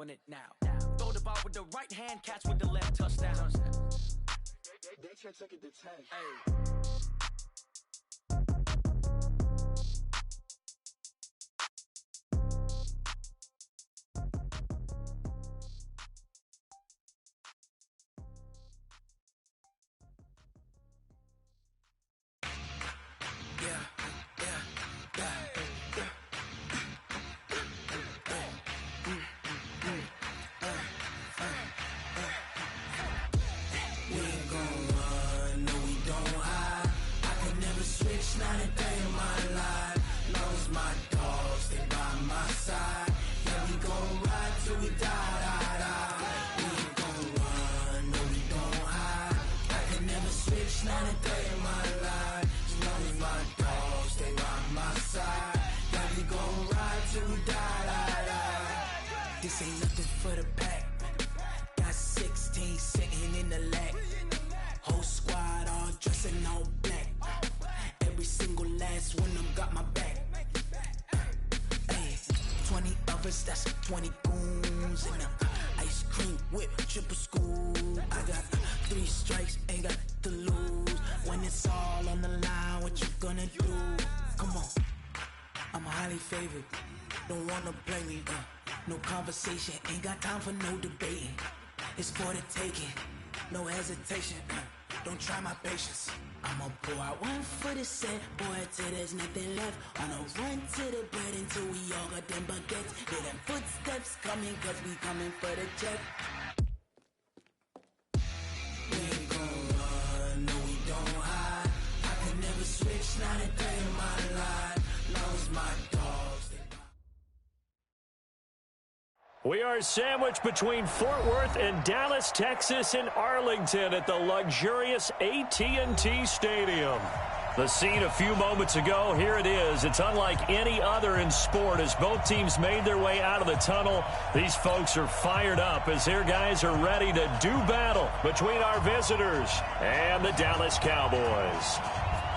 doing it now. Throw the ball with the right hand, catch with the left, touchdown. They took it to 10. Hey. Not a day in my life. Long as my dogs stay by my side. Yeah, we gon' ride till we die. We ain't gon' run, no, we don't hide. I can never switch, not a day in my life. As long as my dogs stay by my side. Yeah, we gon' ride till we die. This ain't nothing for the pack. Got 16 sitting in the lap. Whole squad all dressing all black. Every single last one of them got my back. Hey, 20 of us, that's 20 goons. And ice cream whip, triple scoop. I got 3 strikes, ain't got to lose. When it's all on the line, what you gonna do? Come on, I'm highly favored. Don't wanna play me, no conversation. Ain't got time for no debating. It's for the taking, no hesitation. Don't try my patience. I'ma pour out one for the set, boy, till there's nothing left. On a run to the bread until we all got them baguettes. Hear them footsteps coming, cause we coming for the check. We ain't gon' run, no, we don't hide. I can never switch, not a day in my life. Long as my dogs. We are sandwiched between Fort Worth and Dallas, Texas, and Arlington at the luxurious AT&T Stadium. The scene a few moments ago, here it is. It's unlike any other in sport as both teams made their way out of the tunnel. These folks are fired up as their guys are ready to do battle between our visitors and the Dallas Cowboys.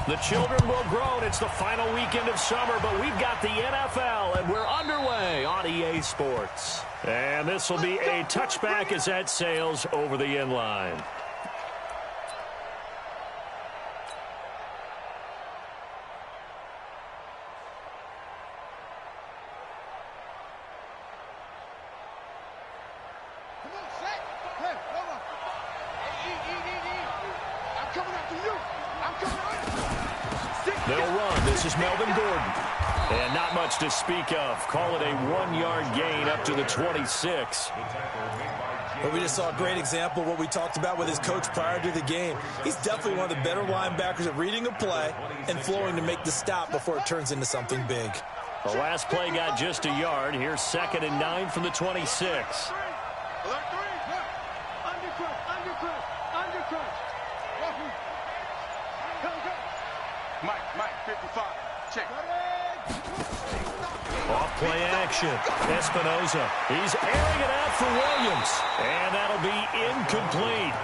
The children will grow, and it's the final weekend of summer, but we've got the NFL, and we're underway on EA Sports. And this will be a touchback as that sails over the end line. They'll run. This is Melvin Gordon. And not much to speak of. Call it a 1-yard gain up to the 26. Well, we just saw a great example of what we talked about with his coach prior to the game. He's definitely one of the better linebackers at reading a play and flowing to make the stop before it turns into something big. The last play got just a yard. Here's 2nd and 9 from the 26. Mike, 55. Check. Off play action. Espinoza. He's airing it out for Williams. And that'll be incomplete.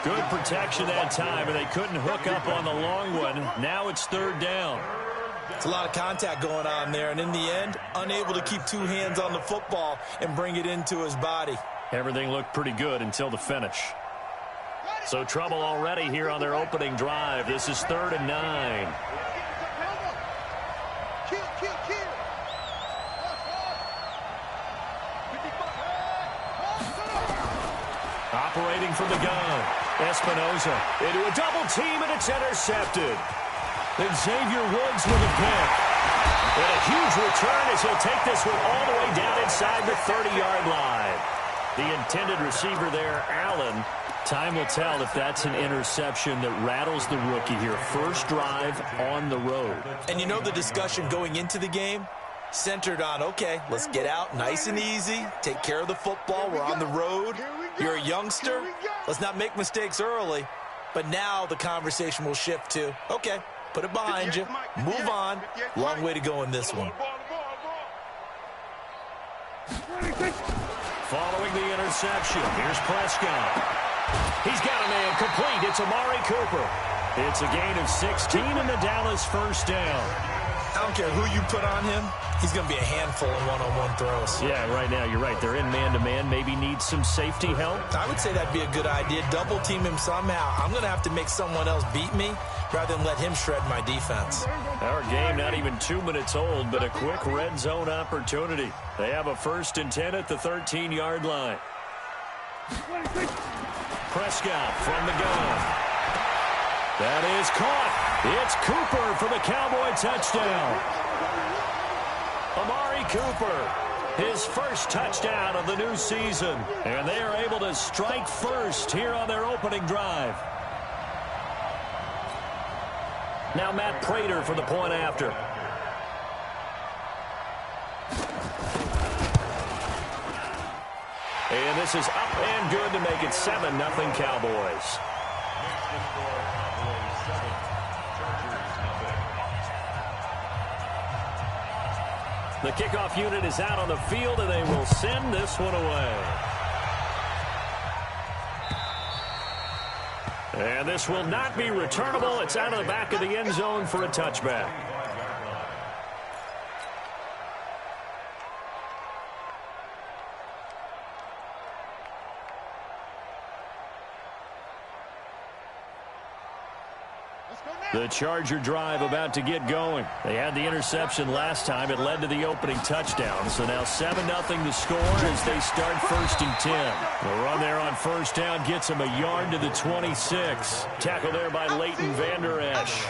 Good protection that time, and they couldn't hook up on the long one. Now it's 3rd down. It's a lot of contact going on there, and in the end, unable to keep 2 hands on the football and bring it into his body. Everything looked pretty good until the finish. So trouble already here on their opening drive. This is 3rd and 9. Operating from the gun. Espinoza into a double team, and it's intercepted. Then Xavier Woods with a pick. And a huge return as he'll take this one all the way down inside the 30-yard line. The intended receiver there, Allen. Time will tell if that's an interception that rattles the rookie here. First drive on the road. And you know the discussion going into the game? Centered on, okay, let's get out nice and easy, take care of the football, we're on the road, you're a youngster, let's not make mistakes early. But now the conversation will shift to, okay, put it behind you, move on, long way to go in this one. Following the interception, here's Prescott. He's got a man complete. It's Amari Cooper. It's a gain of 16 and the Dallas first down. I don't care who you put on him. He's going to be a handful in one-on-one throws. Yeah, right now, you're right. They're in man-to-man. Maybe need some safety help. I would say that'd be a good idea. Double team him somehow. I'm going to have to make someone else beat me rather than let him shred my defense. Our game not even 2 minutes old, but a quick red zone opportunity. They have a 1st and 10 at the 13-yard line. Prescott from the gun. That is caught. It's Cooper for the Cowboy touchdown. Amari Cooper, his first touchdown of the new season. And they are able to strike first here on their opening drive. Now Matt Prater for the point after. And this is up and good to make it 7-0 Cowboys. The kickoff unit is out on the field, and they will send this one away. And this will not be returnable. It's out of the back of the end zone for a touchback. The Charger drive about to get going. They had the interception last time. It led to the opening touchdown. So now 7-0 the score as they start 1st and 10. The run there on 1st down gets them a yard to the 26. Tackle there by Leighton Vander Esch.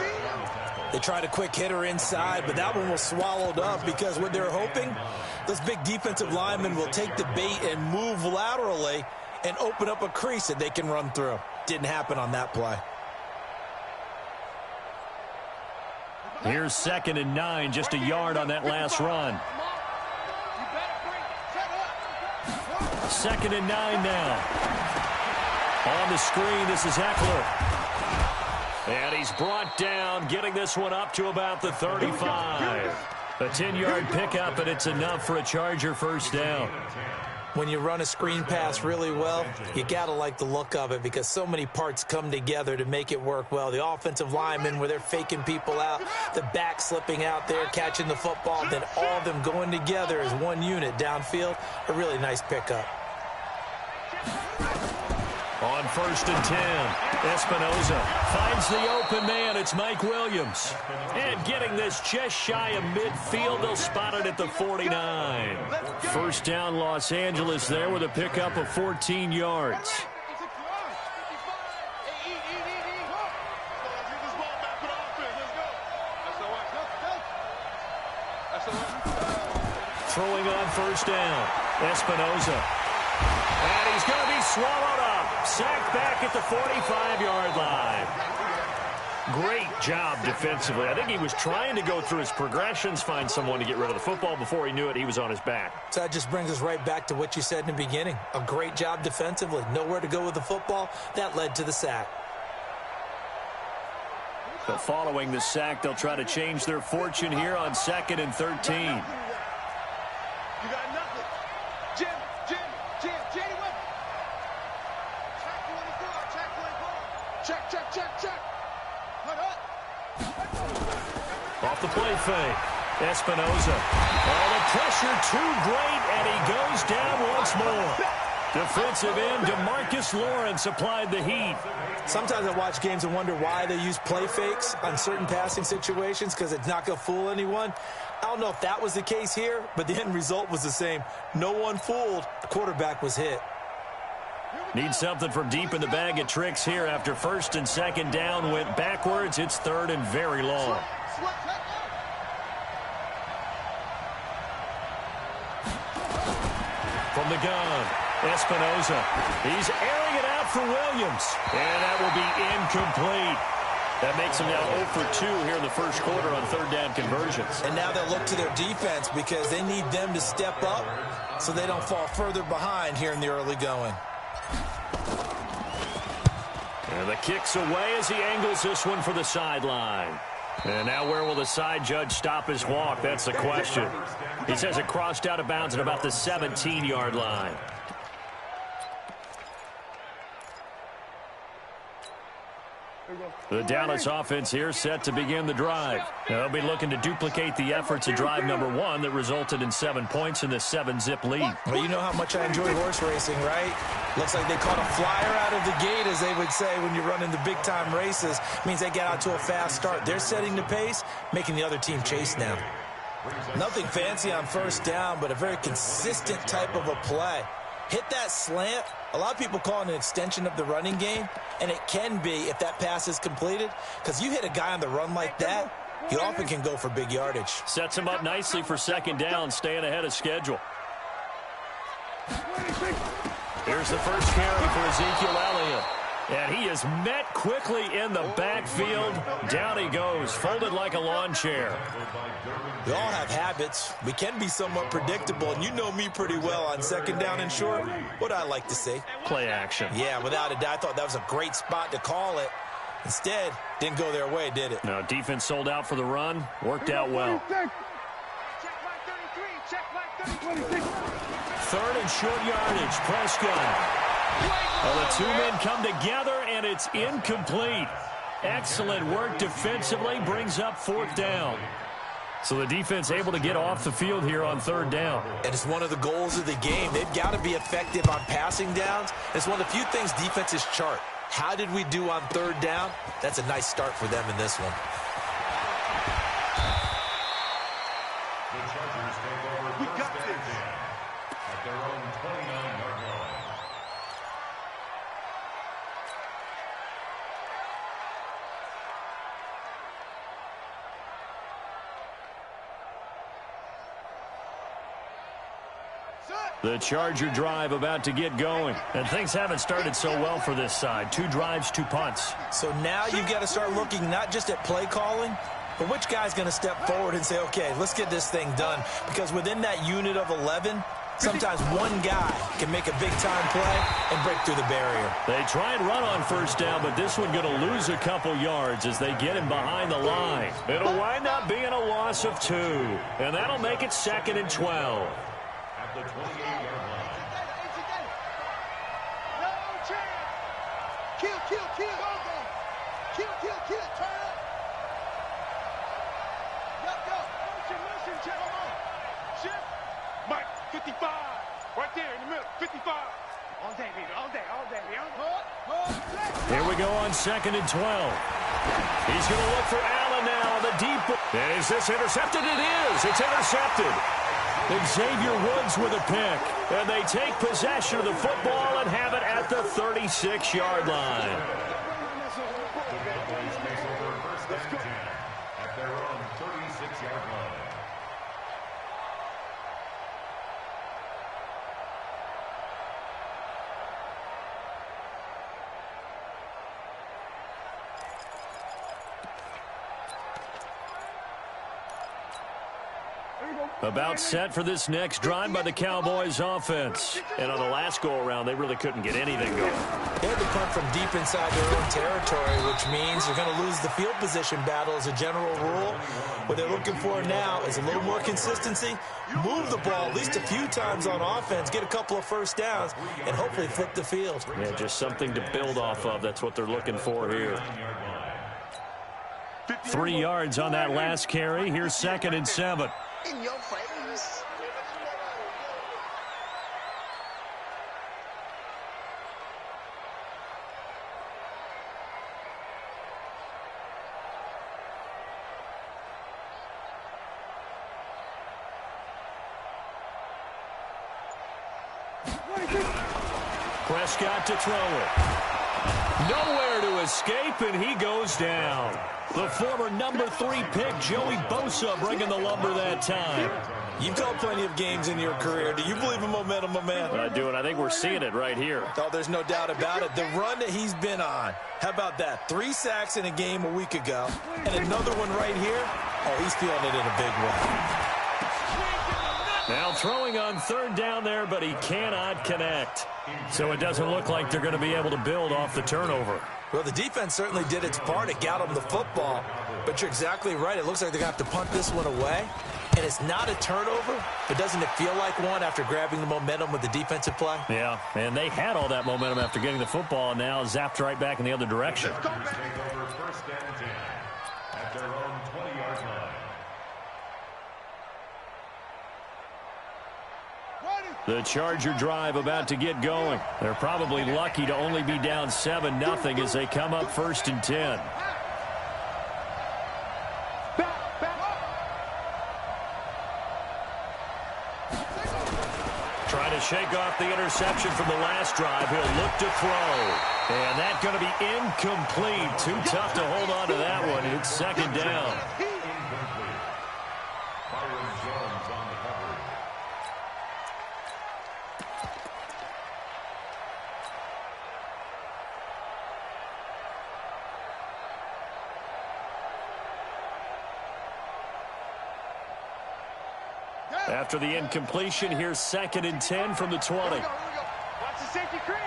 They tried a quick hitter inside, but that one was swallowed up because what they're hoping, those big defensive linemen will take the bait and move laterally and open up a crease that they can run through. Didn't happen on that play. Here's 2nd and 9, just a yard on that last run. 2nd and 9 now. On the screen, this is Eckler. And he's brought down, getting this one up to about the 35. A 10-yard pickup, and it's enough for a Charger 1st down. When you run a screen pass really well, you got to like the look of it because so many parts come together to make it work well. The offensive linemen, where they're faking people out, the back slipping out there, catching the football, then all of them going together as one unit downfield. A really nice pickup. On 1st and 10, Espinoza finds the open man. It's Mike Williams. And getting this just shy of midfield, they'll spot it at the 49. 1st down, Los Angeles there with a pickup of 14 yards. Throwing on 1st down, Espinoza. And he's going to be swallowed up. Sacked back at the 45-yard line. Great job defensively. I think he was trying to go through his progressions, find someone to get rid of the football. Before he knew it, he was on his back. So that just brings us right back to what you said in the beginning. A great job defensively. Nowhere to go with the football. That led to the sack. So following the sack, they'll try to change their fortune here on 2nd and 13. You got nothing. Jim, check. Off the play fake. Espinoza. Oh, the pressure too great, and he goes down once more. Defensive end DeMarcus Lawrence applied the heat. Sometimes I watch games and wonder why they use play fakes on certain passing situations because it's not going to fool anyone. I don't know if that was the case here, but the end result was the same. No one fooled. The quarterback was hit. Need something from deep in the bag of tricks here after 1st and 2nd down went backwards. It's 3rd and very long. From the gun, Espinoza. He's airing it out for Williams. And that will be incomplete. That makes them now 0 for 2 here in the 1st quarter on 3rd down conversions. And now they'll look to their defense because they need them to step up so they don't fall further behind here in the early going. And the kick's away as he angles this one for the sideline. And now where will the side judge stop his walk? That's the question. He says it crossed out of bounds at about the 17-yard line. The Dallas offense here set to begin the drive. They'll be looking to duplicate the efforts of drive number 1 that resulted in 7 points in this 7-zip lead. Well, you know how much I enjoy horse racing, right? Looks like they caught a flyer out of the gate, as they would say when you're running the big-time races. Means they get out to a fast start. They're setting the pace, making the other team chase now. Nothing fancy on first down, but a very consistent type of a play. Hit that slant. A lot of people call it an extension of the running game, and it can be if that pass is completed, because you hit a guy on the run like that, he often can go for big yardage. Sets him up nicely for second down, staying ahead of schedule. Here's the first carry for Ezekiel Elliott. And he is met quickly in the backfield. Down he goes, folded like a lawn chair. We all have habits. We can be somewhat predictable, and you know me pretty well on second down and short. What I like to see? Play action. Yeah, without a doubt, I thought that was a great spot to call it. Instead, didn't go their way, did it? No, defense sold out for the run. Worked out well. Third and short yardage. Prescott. Well, the two men come together, and it's incomplete. Excellent work defensively, brings up fourth down. So the defense able to get off the field here on third down. And it's one of the goals of the game. They've got to be effective on passing downs. It's one of the few things defenses chart. How did we do on third down? That's a nice start for them in this one. We got this. At their own 29-yard line. The Charger drive about to get going. And things haven't started so well for this side. 2 drives, 2 punts. So now you've got to start looking not just at play calling, but which guy's going to step forward and say, okay, let's get this thing done. Because within that unit of 11, sometimes one guy can make a big-time play and break through the barrier. They try and run on first down, but this one going to lose a couple yards as they get him behind the line. It'll wind up being a loss of 2. And that'll make it 2nd and 12. At the 28-yard line. No chance. Kill. Kill. Turn up. Go. Motion, check. Come on. Shift. Mike, 55. Right there in the middle. 55. All day, baby. All day. Here we go on 2nd and 12. He's going to look for Allen now on the deep. And is this intercepted? It is. It's intercepted. Xavier Woods with a pick. And they take possession of the football and have it at the 36-yard line. At their own 36-yard line. About set for this next drive by the Cowboys offense. And on the last go-around, they really couldn't get anything going. They had to punt from deep inside their own territory, which means they're going to lose the field position battle as a general rule. What they're looking for now is a little more consistency, move the ball at least a few times on offense, get a couple of first downs, and hopefully flip the field. Yeah, just something to build off of. That's what they're looking for here. 3 yards on that last carry. Here's 2nd and 7. In your face. Prescott to throw it. Nowhere to escape, and he goes down. The former number 3 pick, Joey Bosa, bringing the lumber that time. You've called plenty of games in your career. Do you believe in momentum, my man? I do, and I think we're seeing it right here. Oh, there's no doubt about it. The run that he's been on. How about that? 3 sacks in a game a week ago, and another one right here. Oh, he's feeling it in a big way. Now throwing on third down there, but he cannot connect. So it doesn't look like they're going to be able to build off the turnover. Well, the defense certainly did its part. It got them the football. But you're exactly right. It looks like they're going to have to punt this one away. And it's not a turnover, but doesn't it feel like one after grabbing the momentum with the defensive play? Yeah, and they had all that momentum after getting the football, and now zapped right back in the other direction. Take over first and 10 at their own 20-yard line. The Charger drive about to get going. They're probably lucky to only be down 7-0 as they come up first and 10. Trying to shake off the interception from the last drive. He'll look to throw. And that's going to be incomplete. Too tough to hold on to that one. It's second down. Incomplete. Byron Jones on the coverage. After the incompletion, here's second and 10 from the 20. Watch the safety creep.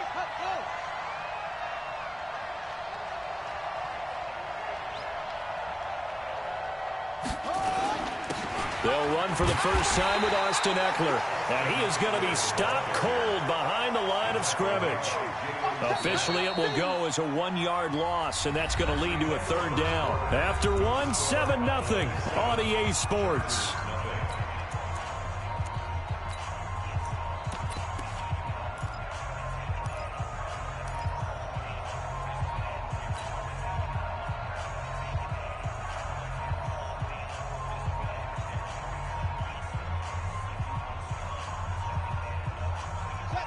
They'll run for the first time with Austin Eckler. And he is going to be stopped cold behind the line of scrimmage. Officially, it will go as a 1-yard loss, and that's going to lead to a third down. After one, 7-0 on EA Sports.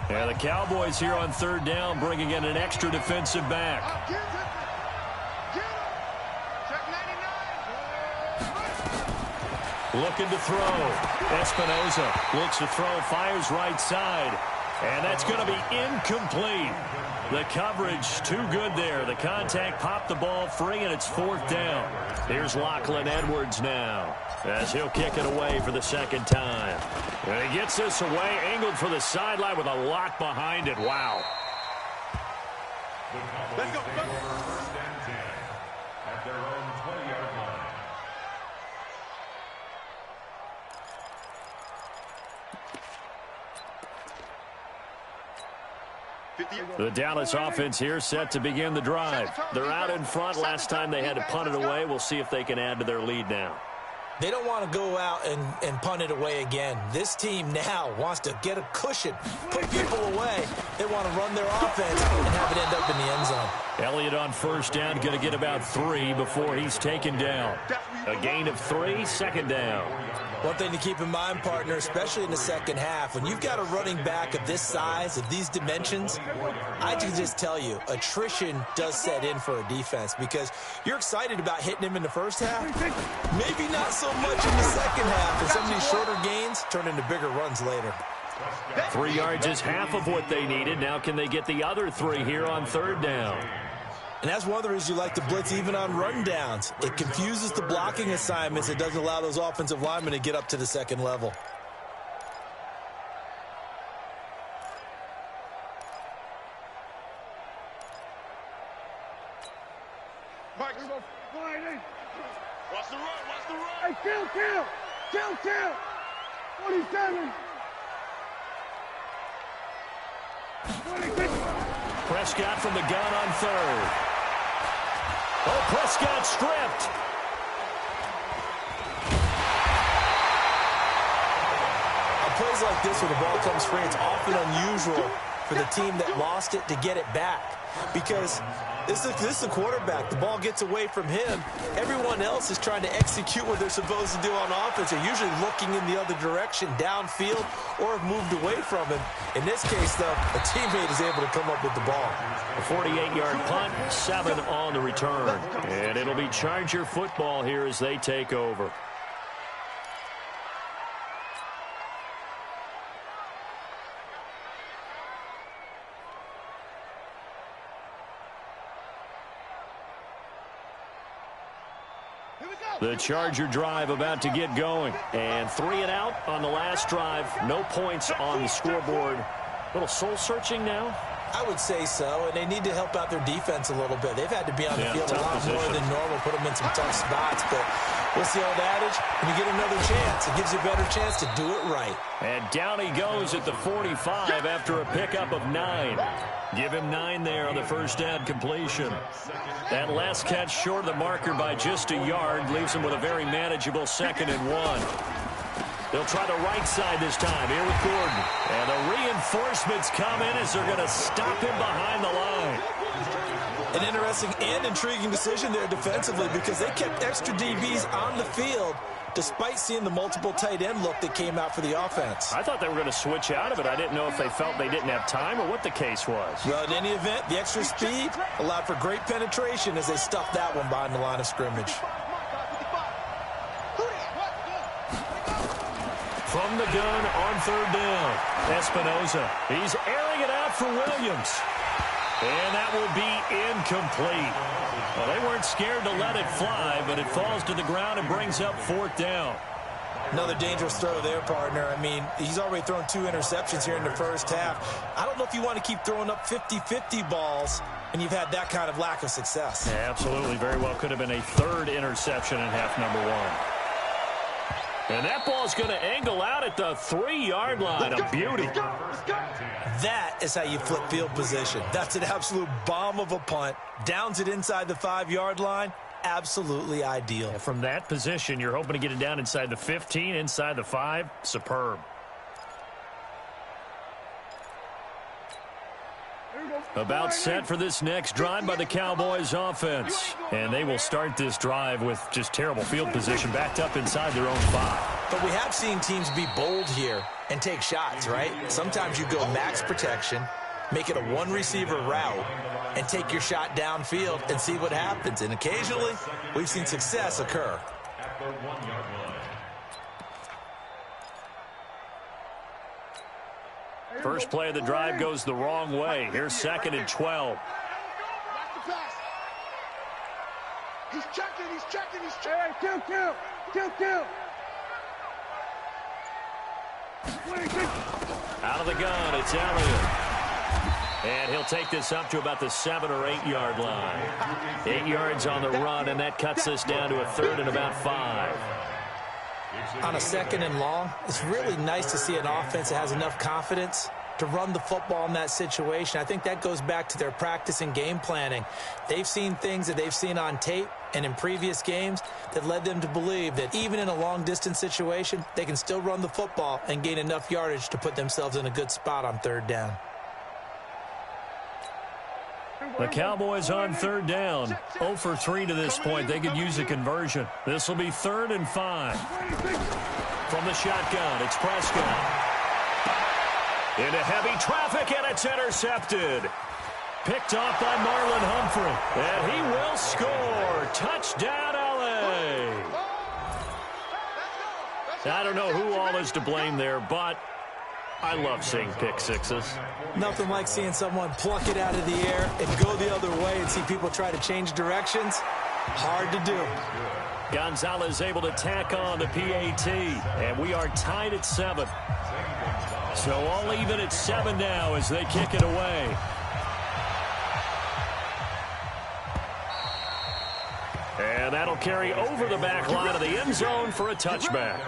Yeah, the Cowboys here on third down, bringing in an extra defensive back. Looking to throw. Espinoza looks to throw, fires right side. And that's going to be incomplete. The coverage too good there. The contact popped the ball free, and it's fourth down. Here's Lachlan Edwards now, as he'll kick it away for the second time. And he gets this away, angled for the sideline with a lot behind it. Wow. Let's go. Take over first and 10 at their own 20-yard line. The Dallas offense here set to begin the drive. They're out in front. Last time they had to punt it away. We'll see if they can add to their lead now. They don't want to go out and punt it away again. This team now wants to get a cushion, put people away. They want to run their offense and have it end up in the end zone. Elliott on first down, going to get about 3 before he's taken down. A gain of 3, second down. One thing to keep in mind, partner, especially in the second half, when you've got a running back of this size, of these dimensions, I can just tell you, attrition does set in for a defense because you're excited about hitting him in the first half. Maybe not so much in the second half, and some of these shorter gains turn into bigger runs later. 3 yards is half of what they needed. Now can they get the other 3 here on third down? And that's one of the reasons you like to blitz even on run downs. It confuses the blocking assignments. It doesn't allow those offensive linemen to get up to the second level. Watch the run, watch the run. Hey, kill. 47. 26. Prescott from the gun on third. Oh, Prescott stripped. On plays like this where the ball comes free, it's often unusual for the team that lost it to get it back because this is the quarterback. The ball gets away from him. Everyone else is trying to execute what they're supposed to do on offense. They're usually looking in the other direction, downfield, or have moved away from him. In this case, though, a teammate is able to come up with the ball. A 48-yard punt, 7 on the return. And it'll be Charger football here as they take over. The Charger drive about to get going. And 3 and out on the last drive. No points on the scoreboard. A little soul-searching now? I would say so, and they need to help out their defense a little bit. They've had to be on the field a lot more than normal, put them in some tough spots. But What's the old adage? When you get another chance, it gives you a better chance to do it right. And down he goes at the 45 after a pickup of 9. Give him 9 there on the first down completion. That last catch short of the marker by just a yard leaves him with a very manageable 2nd and 1. They'll try the right side this time here with Gordon. And the reinforcements come in as they're going to stop him behind the line. An interesting and intriguing decision there defensively because they kept extra DBs on the field despite seeing the multiple tight end look that came out for the offense. I thought they were going to switch out of it. I didn't know if they felt they didn't have time or what the case was. Well, in any event, the extra speed allowed for great penetration as they stuffed that one behind the line of scrimmage. From the gun on 3rd down, Espinoza. He's airing it out for Williams. And that will be incomplete. Well, they weren't scared to let it fly, but it falls to the ground and brings up 4th down. Another dangerous throw there, partner. I mean, he's already thrown 2 interceptions here in the first half. I don't know if you want to keep throwing up 50-50 balls when you've had that kind of lack of success. Yeah, absolutely. Very well could have been a 3rd interception in half number 1. And that ball's going to angle out at the 3-yard line. A beauty. That is how you flip field position. That's an absolute bomb of a punt. Downs it inside the 5-yard line. Absolutely ideal. And from that position, you're hoping to get it down inside the 15, inside the 5. Superb. About set for this next drive by the Cowboys offense. And they will start this drive with just terrible field position backed up inside their own 5. But we have seen teams be bold here and take shots, right? Sometimes you go max protection, make it a 1-receiver route, and take your shot downfield and see what happens. And occasionally, we've seen success occur. At the 1-yard line. First play of the drive goes the wrong way. Here's 2nd and 12. He's checking. Hey, kill. Out of the gun, it's Elliott. And he'll take this up to about the 7 or 8 yard line. 8 yards on the run, and that cuts us down to a 3rd and about 5. On a 2nd and long, it's really nice to see an offense that has enough confidence to run the football in that situation. I think that goes back to their practice and game planning. They've seen things that they've seen on tape and in previous games that led them to believe that even in a long-distance situation, they can still run the football and gain enough yardage to put themselves in a good spot on 3rd down. The Cowboys on 3rd down. 0 for 3 to this point. They could use a conversion. This will be 3rd and 5. From the shotgun, it's Prescott. Into heavy traffic, and it's intercepted. Picked off by Marlon Humphrey. And he will score. Touchdown, L.A. I don't know who all is to blame there, but I love seeing pick sixes. Nothing like seeing someone pluck it out of the air and go the other way and see people try to change directions. Hard to do. Gonzalez able to tack on the PAT, and we are tied at 7. So all even at 7 now as they kick it away. And that'll carry over the back line of the end zone for a touchback.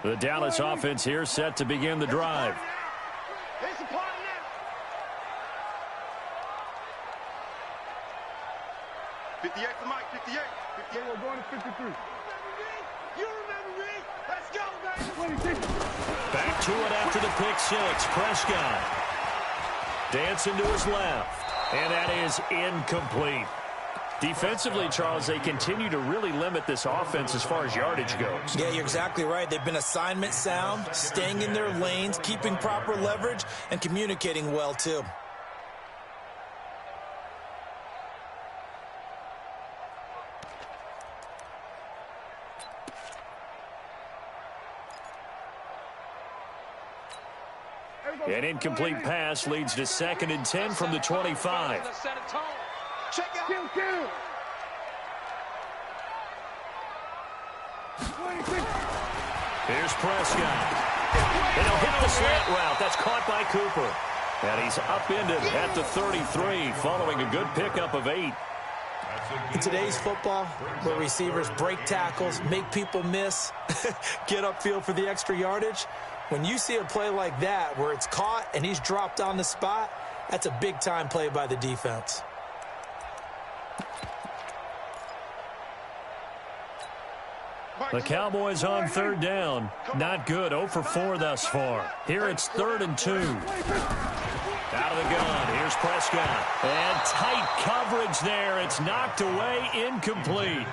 The Dallas offense here set to begin the drive. There's a part now. 58 to Mike, 58. 58, we're going to 53. You remember me? Let's go, baby. Back to it after the pick six. Prescott dancing to his left. And that is incomplete. Defensively, Charles, they continue to really limit this offense as far as yardage goes. Yeah, you're exactly right. They've been assignment sound, staying in their lanes, keeping proper leverage, and communicating well, too. An incomplete pass leads to 2nd and 10 from the 25. Check out. Kill. Here's Prescott. And he'll hit the slant route. That's caught by Cooper. And he's upended at the 33 following a good pickup of 8. In today's football, where receivers break tackles, make people miss, get upfield for the extra yardage, when you see a play like that where it's caught and he's dropped on the spot, that's a big-time play by the defense. The Cowboys on 3rd down. Not good. 0 for 4 thus far. Here it's 3rd and 2. Out of the gun. Here's Prescott. And tight coverage there. It's knocked away. Incomplete.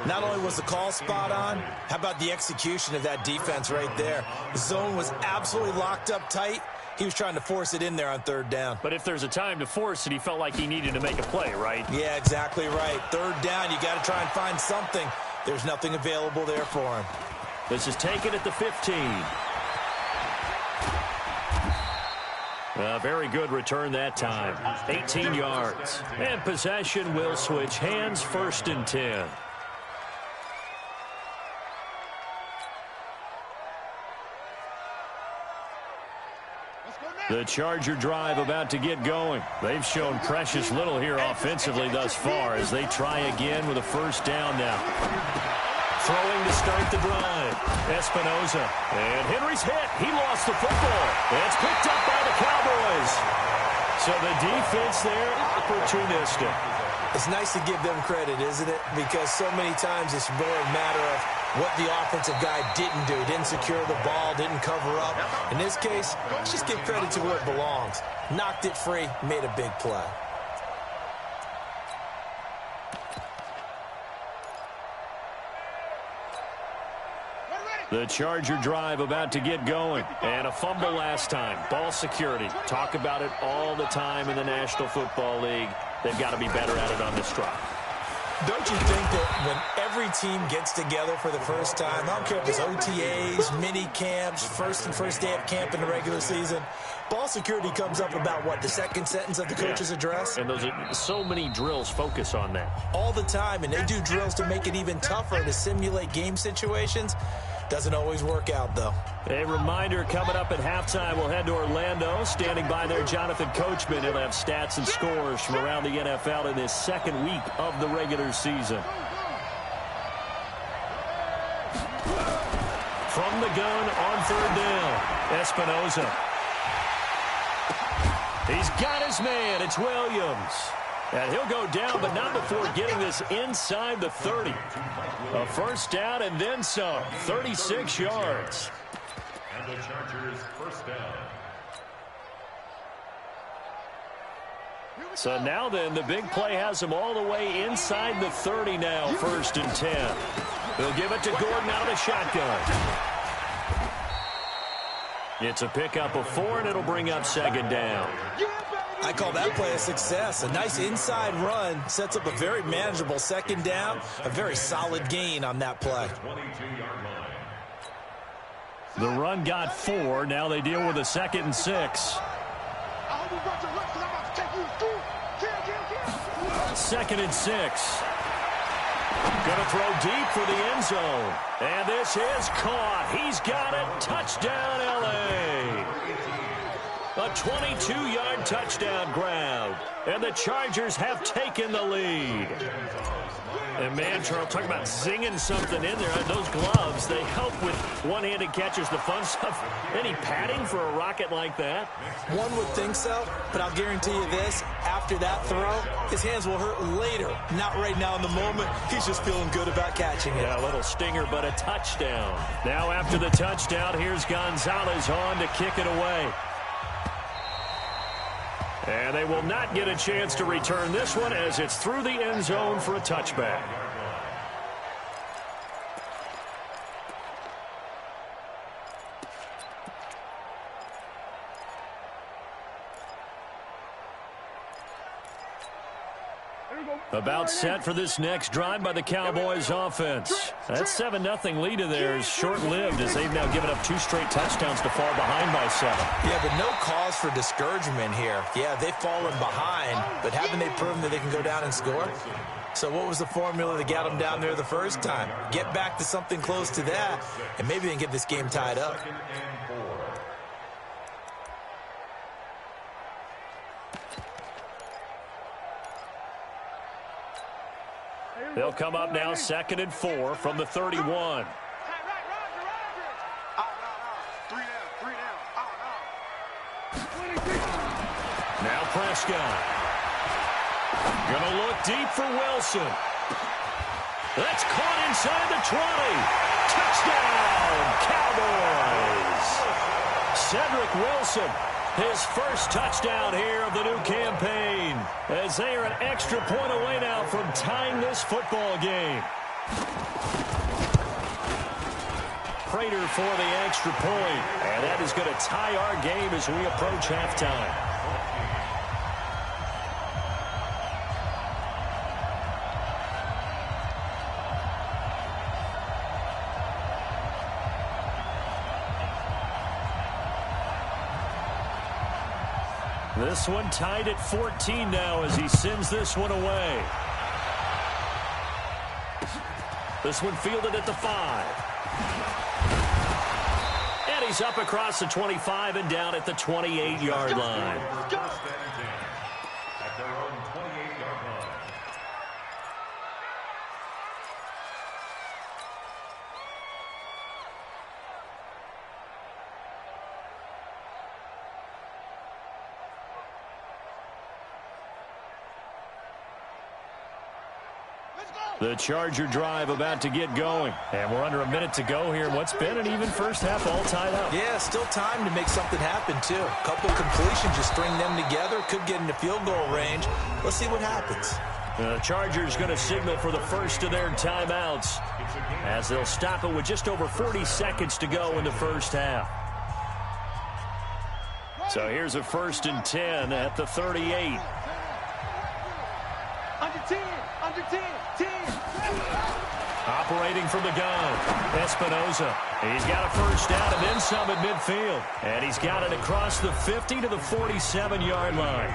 Not only was the call spot on, how about the execution of that defense right there? The zone was absolutely locked up tight. He was trying to force it in there on 3rd down. But if there's a time to force it, he felt like he needed to make a play, right? Yeah, exactly right. 3rd down, you got to try and find something. There's nothing available there for him. This is taken at the 15. A very good return that time. 18 yards. And possession will switch hands. 1st and 10. The Charger drive about to get going. They've shown precious little here offensively thus far as they try again with a 1st down now. Throwing to start the drive. Espinoza. And Henry's hit. He lost the football. It's picked up by the Cowboys. So the defense there, opportunistic. It's nice to give them credit, isn't it? Because so many times it's more a matter of what the offensive guy didn't do. Didn't secure the ball, didn't cover up. In this case, let's just give credit to where it belongs. Knocked it free, made a big play. The Charger drive about to get going. And a fumble last time. Ball security. Talk about it all the time in the National Football League. They've got to be better at it on this drive. Don't you think that when every team gets together for the first time, I don't care if it's OTAs, mini camps, first day of camp in the regular season, ball security comes up about, what, the second sentence of the coach's address? And those are so many drills focus on that. All the time, and they do drills to make it even tougher to simulate game situations. Doesn't always work out, though. A reminder, coming up at halftime, we'll head to Orlando. Standing by there, Jonathan Coachman. He'll have stats and scores from around the NFL in this 2nd week of the regular season. From the gun on 3rd down, Espinoza. He's got his man. It's Williams. And he'll go down, but not before getting this inside the 30. A 1st down and then some. 36 yards. And the Chargers 1st down. So now then, the big play has him all the way inside the 30 now. 1st and 10. He'll give it to Gordon out of the shotgun. It's a pickup of 4, and it'll bring up 2nd down. I call that play a success. A nice inside run sets up a very manageable 2nd down. A very solid gain on that play. The run got 4. Now they deal with a 2nd and 6. 2nd and 6. Gonna throw deep for the end zone. And this is caught. He's got it. Touchdown, L.A. A 22-yard touchdown grab. And the Chargers have taken the lead. And, man, Charles, talk about zinging something in there. Those gloves, they help with one-handed catches, the fun stuff. Any padding for a rocket like that? One would think so, but I'll guarantee you this. After that throw, his hands will hurt later. Not right now in the moment. He's just feeling good about catching it. Yeah, a little stinger, but a touchdown. Now after the touchdown, here's Gonzalez on to kick it away. And they will not get a chance to return this one as it's through the end zone for a touchback. About set for this next drive by the Cowboys offense. That 7-0 lead of theirs short-lived as they've now given up 2 straight touchdowns to fall behind by 7. Yeah, but no cause for discouragement here. Yeah, they've fallen behind, but haven't they proven that they can go down and score? So what was the formula that got them down there the first time? Get back to something close to that, and maybe they can get this game tied up. They'll come up now 2nd and 4 from the 31. Now Prescott. Gonna look deep for Wilson. That's caught inside the 20. Touchdown, Cowboys. Cedric Wilson, his first touchdown here of the new campaign, as they are an extra point away now from tying this football game. Prater for the extra point, and that is going to tie our game as we approach halftime. This one tied at 14 now as he sends this one away. This one fielded at the 5. And he's up across the 25 and down at the 28-yard line. At their own 28-yard line. The Charger drive about to get going. And we're under a minute to go here. What's been an even first half all tied up. Yeah, still time to make something happen, too. A couple completions, just string them together. Could get into field goal range. Let's see what happens. The Chargers going to signal for the first of their timeouts as they'll stop it with just over 40 seconds to go in the first half. So here's a 1st and 10 at the 38. Under 10, under 10, 10. Operating from the gun, Espinoza. He's got a first down and then some at midfield. And he's got it across the 50 to the 47-yard line.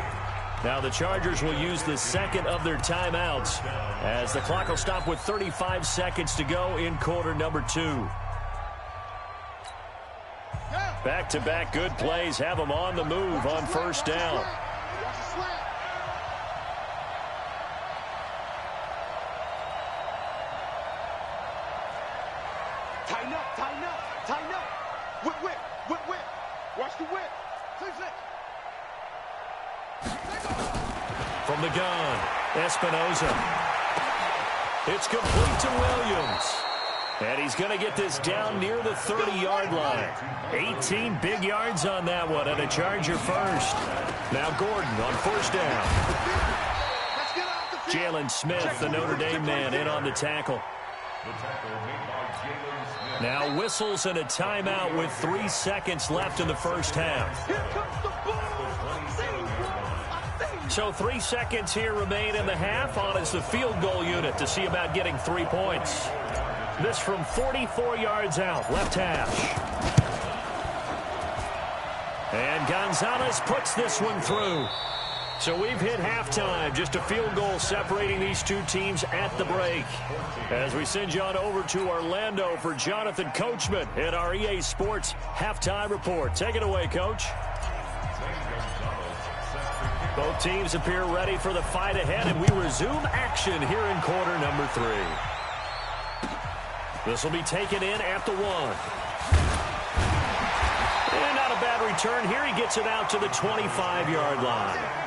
Now the Chargers will use the second of their timeouts as the clock will stop with 35 seconds to go in quarter number 2. Back-to-back good plays have them on the move on first down. Tighten up, tighten up, tighten up. Whip, whip, whip, whip. Watch the whip. From the gun, Espinoza. It's complete to Williams. And he's going to get this down near the 30-yard line. 18 big yards on that one, and a Charger first. Now Gordon on first down. Jalen Smith, the Notre Dame man, in on the tackle. Now whistles and a timeout with 3 seconds left in the first half. So 3 seconds here remain in the half on as the field goal unit to see about getting 3 points. This from 44 yards out, left hash. And Gonzalez puts this one through. So we've hit halftime, just a field goal separating these two teams at the break. As we send you on over to Orlando for Jonathan Coachman in our EA Sports Halftime Report. Take it away, Coach. Both teams appear ready for the fight ahead, and we resume action here in quarter number 3. This will be taken in at the 1. And not a bad return here. He gets it out to the 25-yard line.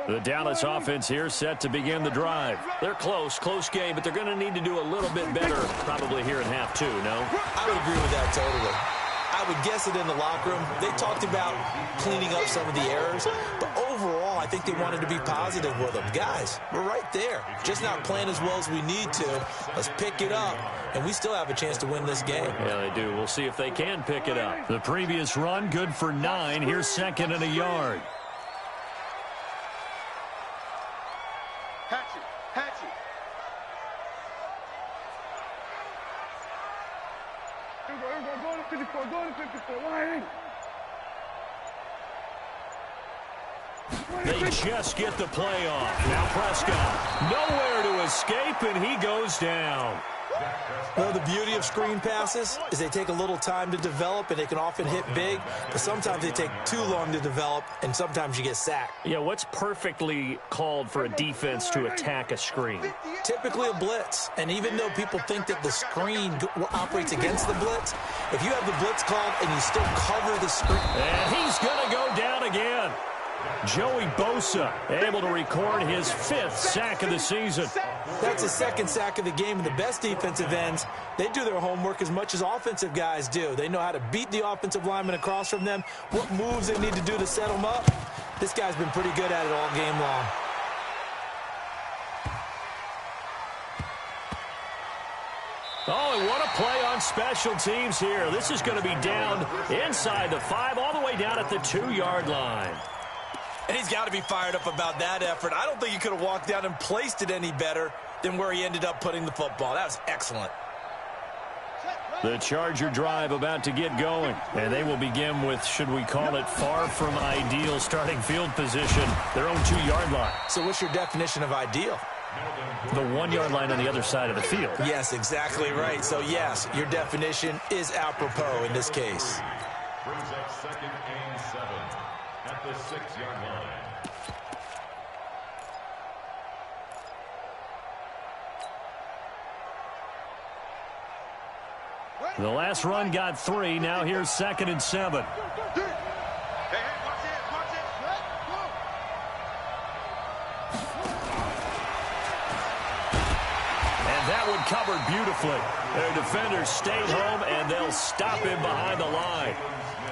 The Dallas offense here set to begin the drive. They're close game, but they're going to need to do a little bit better probably here in half two, no? I would agree with that totally. I would guess it in the locker room. They talked about cleaning up some of the errors, but overall, I think they wanted to be positive with them. Guys, we're right there. Just not playing as well as we need to. Let's pick it up, and we still have a chance to win this game. Yeah, they do. We'll see if they can pick it up. The previous run, good for 9. Here's 2nd and a yard. Hatchet. Go to 54, line. They just get the play off. Now Prescott, nowhere to escape, and he goes down. Well, the beauty of screen passes is they take a little time to develop, and they can often hit big, but sometimes they take too long to develop, and sometimes you get sacked. Yeah, what's perfectly called for a defense to attack a screen? Typically a blitz, and even though people think that the screen operates against the blitz, if you have the blitz called and you still cover the screen. And he's going to go down again. Joey Bosa able to record his 5th sack of the season. That's his 2nd sack of the game, and the best defensive ends, they do their homework as much as offensive guys do. They know how to beat the offensive lineman across from them, what moves they need to do to set them up. This guy's been pretty good at it all game long. Oh, and what a play on special teams here. This is going to be down inside the 5, all the way down at the 2-yard line. And he's got to be fired up about that effort. I don't think he could have walked down and placed it any better than where he ended up putting the football. That was excellent. The Charger drive about to get going. And they will begin with, should we call it, far from ideal starting field position, their own 2-yard line. So what's your definition of ideal? The 1-yard line on the other side of the field. Yes, exactly right. So, yes, your definition is apropos in this case. Brings up 2nd and 7 at the 6-yard line. The last run got 3. Now here's 2nd and 7. Hey, watch it. And that one covered beautifully. Their defenders stayed home, and they'll stop him behind the line.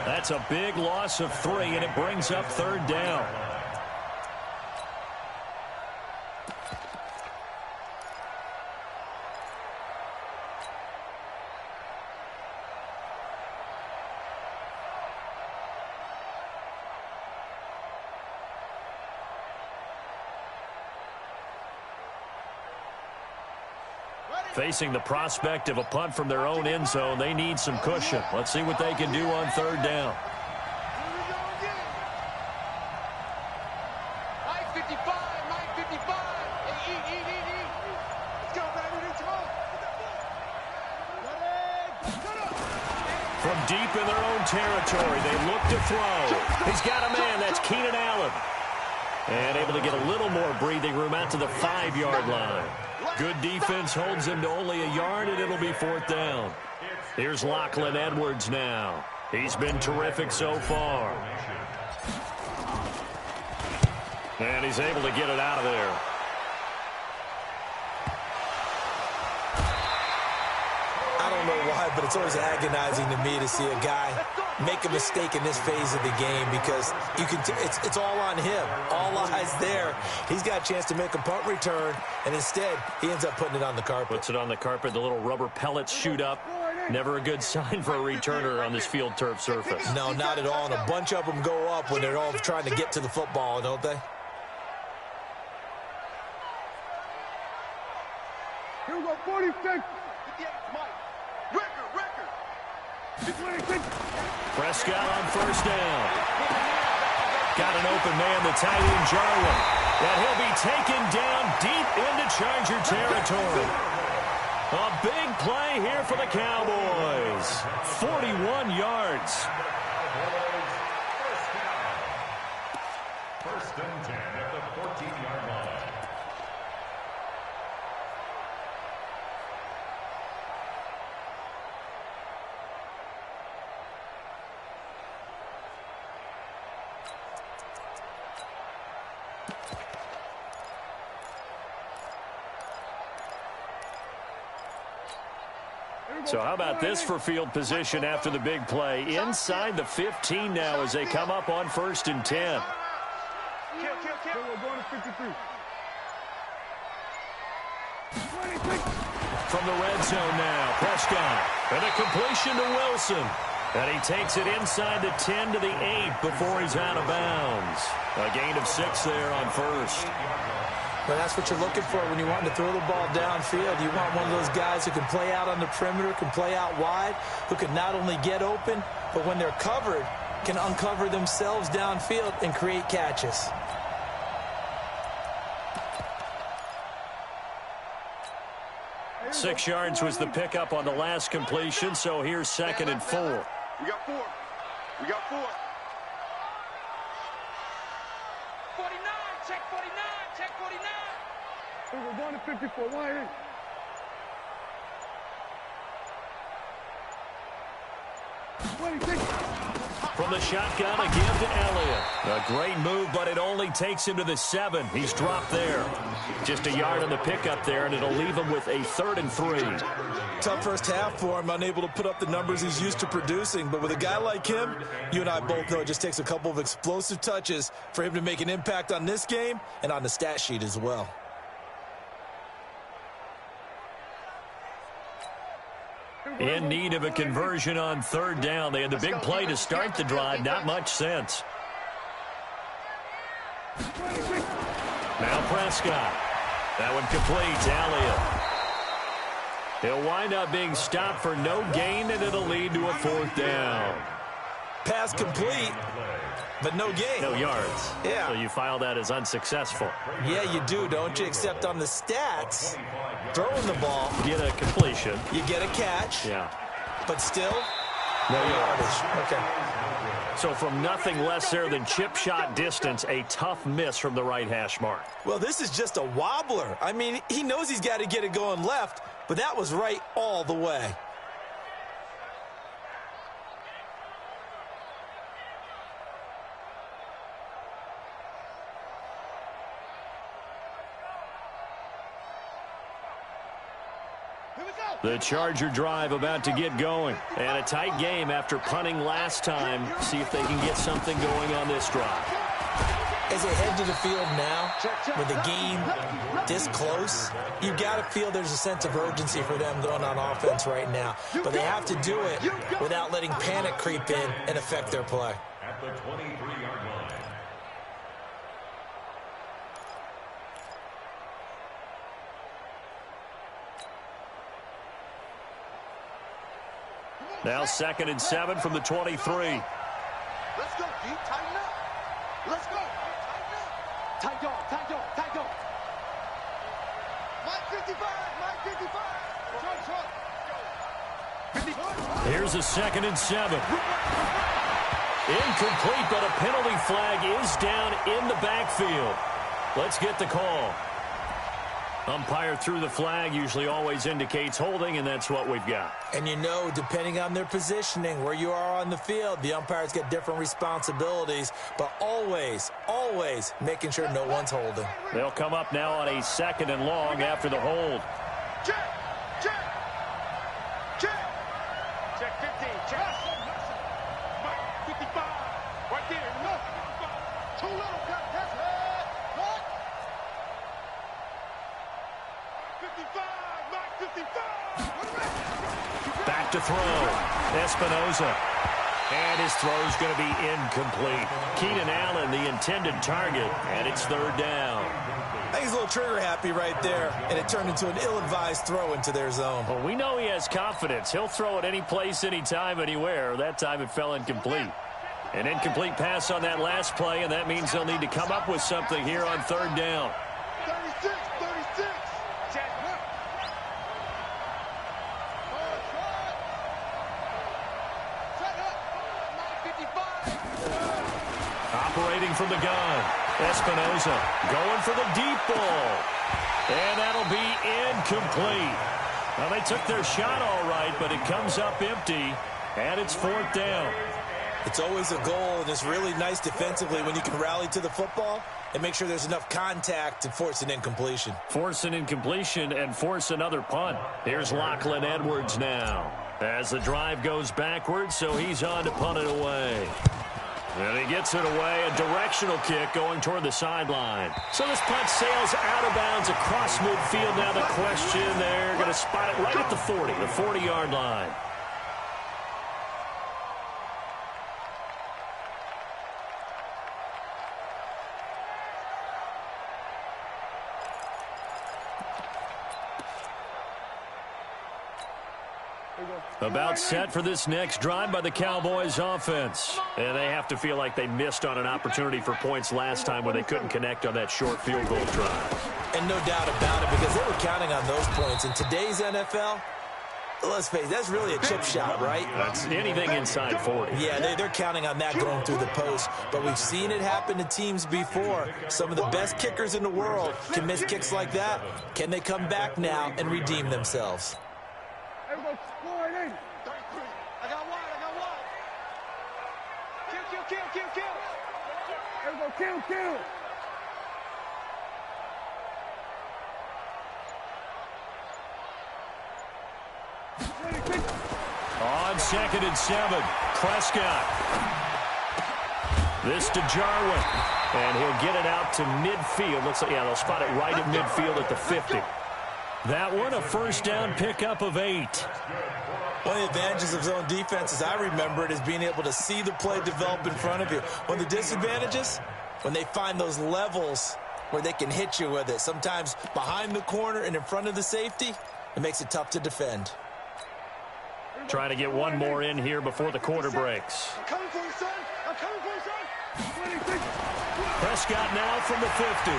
That's a big loss of 3, and it brings up 3rd down. Facing the prospect of a punt from their own end zone, they need some cushion. Let's see what they can do on 3rd down. From deep in their own territory, they look to throw. He's got a man. That's Keenan Allen. And able to get a little more breathing room out to the 5-yard line. Good defense holds him to only a yard, and it'll be 4th down. Here's Lachlan Edwards now. He's been terrific so far. And he's able to get it out of there. I don't know why, but it's always agonizing to me to see a guy make a mistake in this phase of the game, because you can it's all on him. All eyes there. He's got a chance to make a punt return, and instead he ends up putting it on the carpet. Puts it on the carpet. The little rubber pellets shoot up. Never a good sign for a returner on this field turf surface. No, not at all. And a bunch of them go up when they're all trying to get to the football, don't they? Here we go, 46. Prescott on 1st down. Got an open man, the tight end, Jarwin. And he'll be taken down deep into Charger territory. A big play here for the Cowboys. 41 yards. 1st and 10 at the 14-yard line. So how about this for field position after the big play? Inside the 15 now as they come up on 1st and 10. We're going to 53. From the red zone now, Prescott. And a completion to Wilson. And he takes it inside the 10 to the 8 before he's out of bounds. A gain of 6 there on 1st. Well, that's what you're looking for when you want to throw the ball downfield. You want one of those guys who can play out on the perimeter, can play out wide, who can not only get open, but when they're covered, can uncover themselves downfield and create catches. Six yards was the pickup on the last completion, so here's 2nd and 4. We got 4. We got 4. 49, check 49, check 49. We're going to 54. Why ain't? From the shotgun, a give to Elliott. A great move, but it only takes him to the 7. He's dropped there. Just a yard on the pickup there, and it'll leave him with a 3rd and 3. Tough first half for him, unable to put up the numbers he's used to producing. But with a guy like him, you and I both know it just takes a couple of explosive touches for him to make an impact on this game and on the stat sheet as well. In need of a conversion on 3rd down. They had the big play to start the drive. Not much sense. Now Prescott. That one complete to Elliott. He'll wind up being stopped for no gain, and it'll lead to a 4th down. Pass complete, but no gain. No yards. Yeah. So you file that as unsuccessful. Yeah, you do, don't you? Except on the stats, throwing the ball, Get a completion. you get a catch, Yeah. but still, No yards. okay. So from nothing less there than chip shot distance, a tough miss from the right hash mark. Well, this is just a wobbler. I mean, he knows he's got to get it going left, but that was right all the way. The Charger drive about to get going. And a tight game after punting last time. See if they can get something going on this drive. As they head to the field now, with the game this close, you've got to feel there's a sense of urgency for them going on offense right now. But they have to do it without letting panic creep in and affect their play. At the 23-yard line. Now 2nd and 7 from the 23. Let's go, D. Tighten up. Let's go. Tighten up. Tight dog. Mike 55. Here's a 2nd and 7. Incomplete, but a penalty flag is down in the backfield. Let's get the call. Umpire threw the flag, usually always indicates holding, and that's what we've got. And you know, depending on their positioning, where you are on the field, the umpires get different responsibilities, but always making sure no one's holding. They'll come up now on a 2nd and long after the hold. Check 15. Check. Mike 55. Right there. No. Too low. That's head. What? 55. Mike 55. Back to throw. Espinoza. And his throw's going to be incomplete. Keenan Allen, the intended target, and it's 3rd down. I think he's a little trigger happy right there, and it turned into an ill-advised throw into their zone. Well, we know he has confidence. He'll throw it any place, anytime, anywhere. That time it fell incomplete. An incomplete pass on that last play, and that means they'll need to come up with something here on 3rd down. 36. Check. Operating from the gun. Espinoza going for the deep ball. And that'll be incomplete. Well, they took their shot all right, but it comes up empty, and it's 4th down. It's always a goal, and it's really nice defensively when you can rally to the football and make sure there's enough contact to force an incompletion. Force an incompletion and force another punt. Here's Lachlan Edwards now. As the drive goes backwards, so he's on to punt it away. And he gets it away, a directional kick going toward the sideline. So this punt sails out of bounds across midfield. Now the question, they're going to spot it right at the 40, the 40-yard line. About set for this next drive by the Cowboys offense. And they have to feel like they missed on an opportunity for points last time when they couldn't connect on that short field goal drive. And no doubt about it, because they were counting on those points. In today's NFL, let's face it, that's really a chip shot, right? That's anything inside 40. Yeah, they're counting on that going through the post. But we've seen it happen to teams before. Some of the best kickers in the world can miss kicks like that. Can they come back now and redeem themselves? I got one. Kill. Everybody kill. On 2nd and 7, Prescott. This to Jarwin. And he'll get it out to midfield. Looks like, yeah, they'll spot it right at midfield at the 50. That one, a first down pickup of 8. One of the advantages of zone defense, as I remember it, is being able to see the play develop in front of you. One of the disadvantages, when they find those levels where they can hit you with it, sometimes behind the corner and in front of the safety, it makes it tough to defend. Trying to get one more in here before the quarter breaks. I'm coming for you, son. Prescott now from the 50.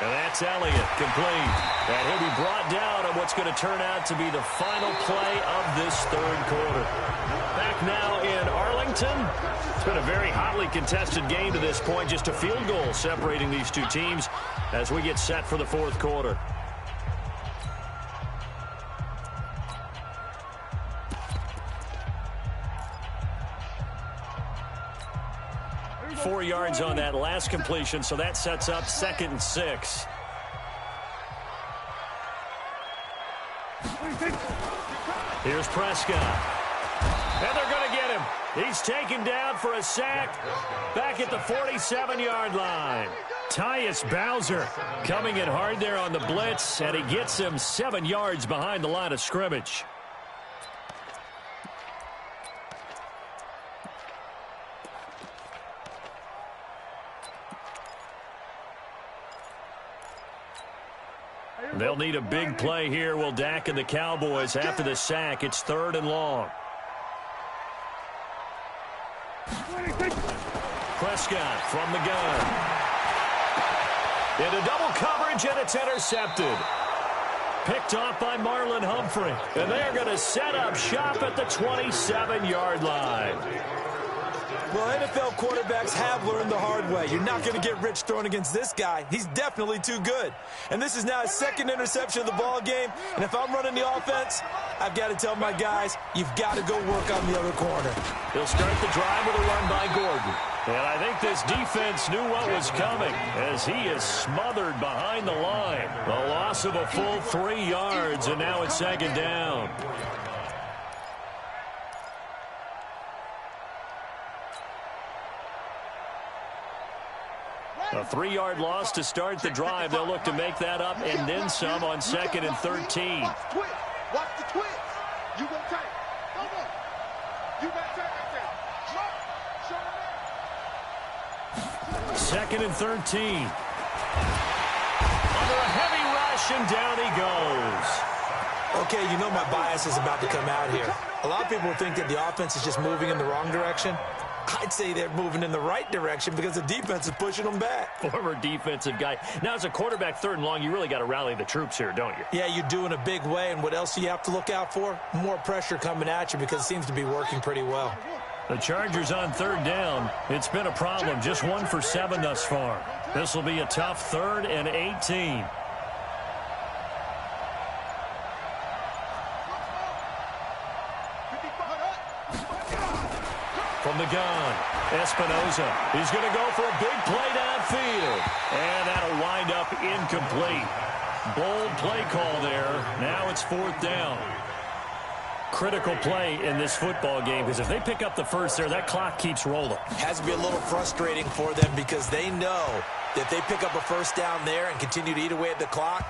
And that's Elliott, complete. And he'll be brought down on what's going to turn out to be the final play of this third quarter. Back now in Arlington. It's been a very hotly contested game to this point. Just a field goal separating these two teams as we get set for the fourth quarter. Four yards on that last completion, so that sets up 2nd and 6. Here's Prescott. And they're going to get him. He's taken down for a sack back at the 47-yard line. Tyus Bowser coming in hard there on the blitz, and he gets him 7 yards behind the line of scrimmage. They'll need a big play here. Will Dak and the Cowboys after the sack. It's 3rd and long. Prescott from the gun. Into double coverage, and it's intercepted. Picked off by Marlon Humphrey. And they're going to set up shop at the 27-yard line. Well, NFL quarterbacks have learned the hard way. You're not going to get rich throwing against this guy. He's definitely too good. And this is now his 2nd interception of the ball game. And if I'm running the offense, I've got to tell my guys, you've got to go work on the other corner. He'll start the drive with a run by Gordon. And I think this defense knew what was coming as he is smothered behind the line. The loss of a full 3 yards, and now it's 2nd down. A 3-yard loss to start the drive. They'll look to make that up and then some on 2nd and 13. Watch the twist. You gonna take. You got to take. 2nd and 13. Under a heavy rush, and down he goes. Okay, you know my bias is about to come out here. A lot of people think that the offense is just moving in the wrong direction. I'd say they're moving in the right direction because the defense is pushing them back. Former defensive guy. Now, as a quarterback 3rd and long, you really got to rally the troops here, don't you? Yeah, you do in a big way. And what else do you have to look out for? More pressure coming at you because it seems to be working pretty well. The Chargers on 3rd down. It's been a problem. Just 1 for 7 thus far. This will be a tough 3rd and 18. from the gun. Espinoza, he's going to go for a big play downfield. And that'll wind up incomplete. Bold play call there. Now it's 4th down. Critical play in this football game, because if they pick up the first there, that clock keeps rolling. Has to be a little frustrating for them because they know that if they pick up a first down there and continue to eat away at the clock,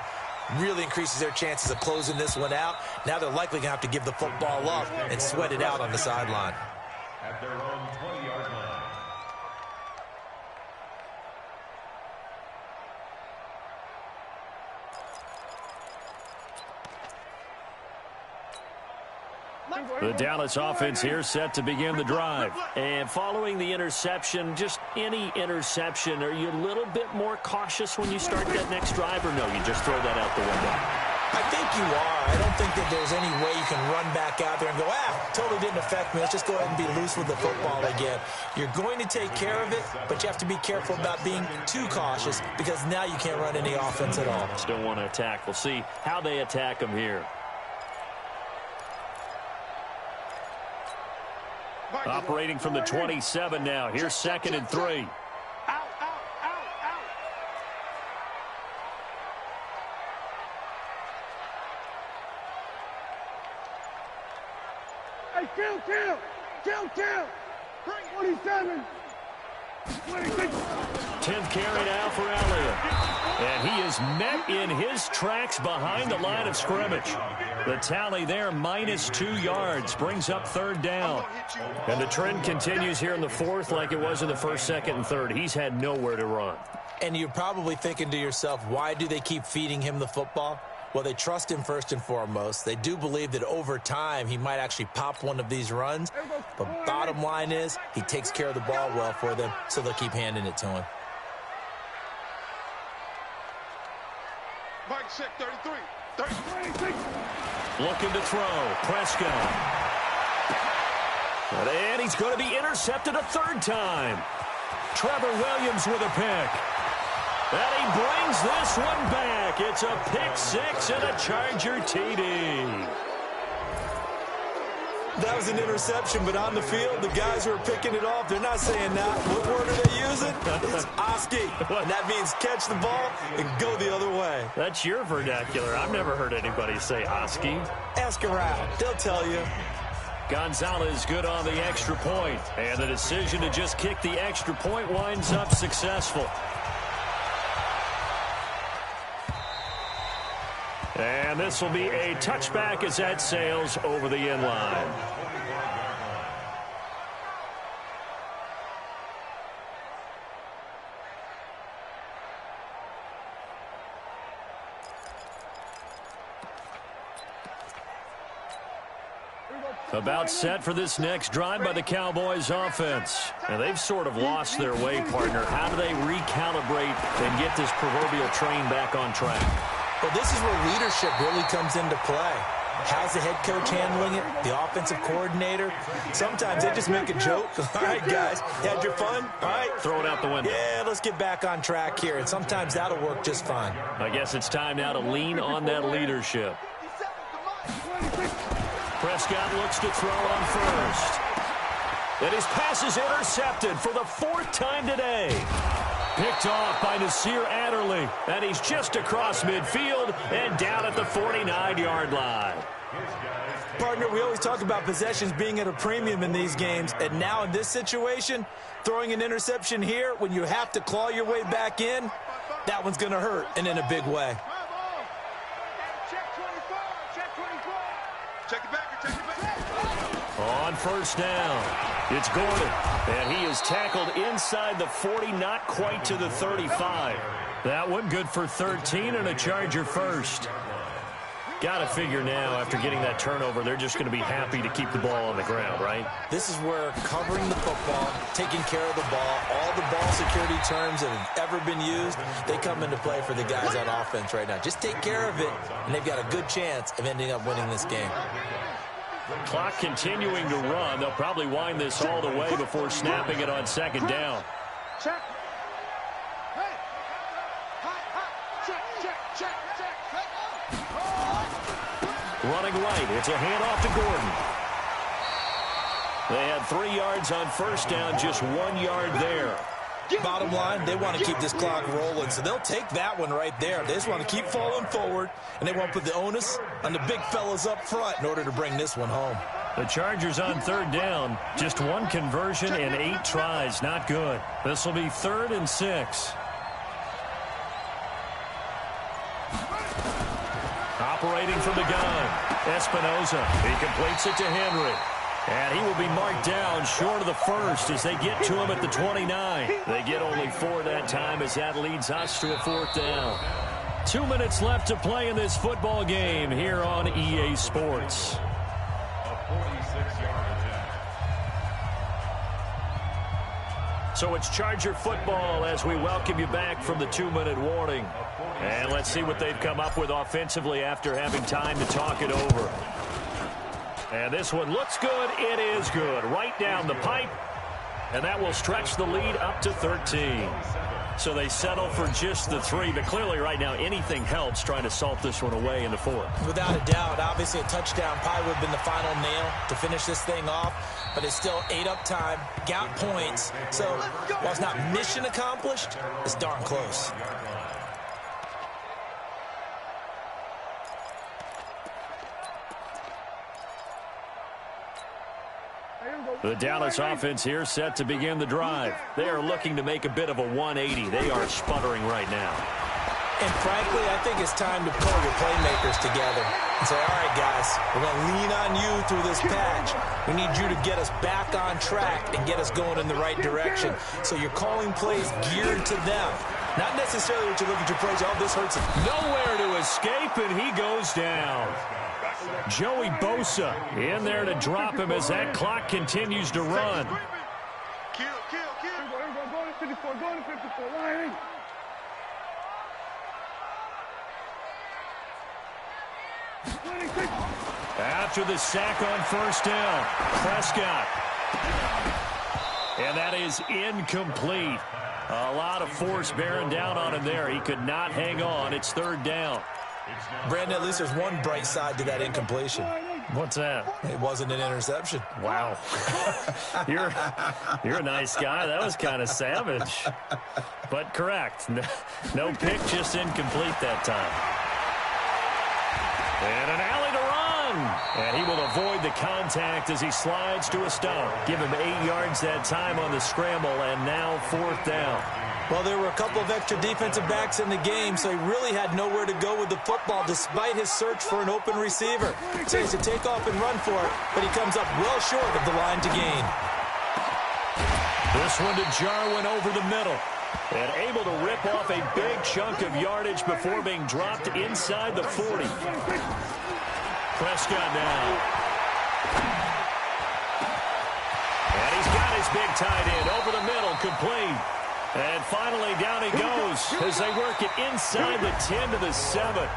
really increases their chances of closing this one out. Now they're likely going to have to give the football up and sweat it out on the sideline. At their own 20-yard line. The Dallas offense here set to begin the drive. And following the interception, just any interception, are you a little bit more cautious when you start that next drive, or no, you just throw that out the window? I think you are. I don't think that there's any way you can run back out there and go, totally didn't affect me. Let's just go ahead and be loose with the football again. You're going to take care of it, but you have to be careful about being too cautious because now you can't run any offense at all. Still want to attack. We'll see how they attack them here. Operating from the 27 now. Here's 2nd and 3. Out, out, out, out. Hey, kill. 27. 26. 10th carry now for Elliott. And he is met in his tracks behind the line of scrimmage. The tally there, -2 yards, brings up 3rd down. And the trend continues here in the 4th like it was in the 1st, 2nd, and 3rd. He's had nowhere to run. And you're probably thinking to yourself, why do they keep feeding him the football? Well, they trust him first and foremost. They do believe that over time he might actually pop one of these runs. But bottom line is he takes care of the ball well for them, so they'll keep handing it to him. Mike check 33. 26. Looking to throw. Prescott. And he's going to be intercepted a 3rd time. Trevor Williams with a pick. And he brings this one back. It's a pick 6 and a Charger TD. That was an interception, but on the field, the guys who are picking it off, they're not saying that. What word are they using? It's Oski. And that means catch the ball and go the other way. That's your vernacular. I've never heard anybody say Oski. Ask around. They'll tell you. Gonzalez good on the extra point. And the decision to just kick the extra point winds up successful. And this will be a touchback as that sails over the end line. About set for this next drive by the Cowboys offense. And they've sort of lost their way, partner. How do they recalibrate and get this proverbial train back on track? Well, this is where leadership really comes into play. How's the head coach handling it? The offensive coordinator? Sometimes they just make a joke. All right, guys, had your fun? All right. Throw it out the window. Yeah, let's get back on track here. And sometimes that'll work just fine. I guess it's time now to lean on that leadership. Prescott looks to throw on first. And his pass is intercepted for the 4th time today. Picked off by Nasir Adderley. And he's just across midfield and down at the 49-yard line. Partner, we always talk about possessions being at a premium in these games. And now in this situation, throwing an interception here when you have to claw your way back in, that one's going to hurt, and in a big way. On first down, it's Gordon. And he is tackled inside the 40, not quite to the 35. That one good for 13 and a Charger first. Got to figure now, after getting that turnover, they're just going to be happy to keep the ball on the ground, right? This is where covering the football, taking care of the ball, all the ball security terms that have ever been used, they come into play for the guys on offense right now. Just take care of it, and they've got a good chance of ending up winning this game. Clock continuing to run. They'll probably wind this all the way before snapping it on second down. Check. Running right. It's a handoff to Gordon. They had 3 yards on first down, just 1 yard there. Bottom line, they want to keep this clock rolling, so they'll take that one right there. They just want to keep falling forward, and they want to put the onus on the big fellas up front in order to bring this one home. The Chargers on third down, just 1 conversion and 8 tries. Not good. This will be 3rd and 6. Operating from the gun, Espinoza. He completes it to Henry. And he will be marked down short of the first as they get to him at the 29. They get only 4 that time as that leads us to a 4th down. 2 minutes left to play in this football game here on EA Sports. A 46-yard attempt. So it's Charger football as we welcome you back from the 2-minute warning. And let's see what they've come up with offensively after having time to talk it over. And this one looks good. It is good. Right down the pipe. And that will stretch the lead up to 13. So they settle for just the 3. But clearly right now anything helps trying to salt this one away in the 4th. Without a doubt, obviously a touchdown probably would have been the final nail to finish this thing off. But it's still 8 up time, got points. So while it's not mission accomplished, it's darn close. The Dallas offense here set to begin the drive. They are looking to make a bit of a 180. They are sputtering right now. And frankly, I think it's time to pull your playmakers together and say, all right, guys, we're going to lean on you through this patch. We need you to get us back on track and get us going in the right direction. So you're calling plays geared to them. Not necessarily what you're looking to praise. Oh, this hurts him. Nowhere to escape, and he goes down. Joey Bosa in there to drop him as that clock continues to run. Kill. Go to 54. Go to 54. Line. After the sack on first down, Prescott. And that is incomplete. A lot of force bearing down on him there. He could not hang on. It's 3rd down. Brandon, at least there's one bright side to that incompletion. What's that? It wasn't an interception. Wow. You're a nice guy. That was kind of savage. But correct. No pick, just incomplete that time. And an alley to run. And he will avoid the contact as he slides to a stop. Give him 8 yards that time on the scramble, and now 4th down. Well, there were a couple of extra defensive backs in the game, so he really had nowhere to go with the football despite his search for an open receiver. So he has to take off and run for it, but he comes up well short of the line to gain. This one to Jarwin over the middle. And able to rip off a big chunk of yardage before being dropped inside the 40. Prescott now. And he's got his big tight end over the middle, complete. And finally down he goes as they work it inside the 10 to the 7.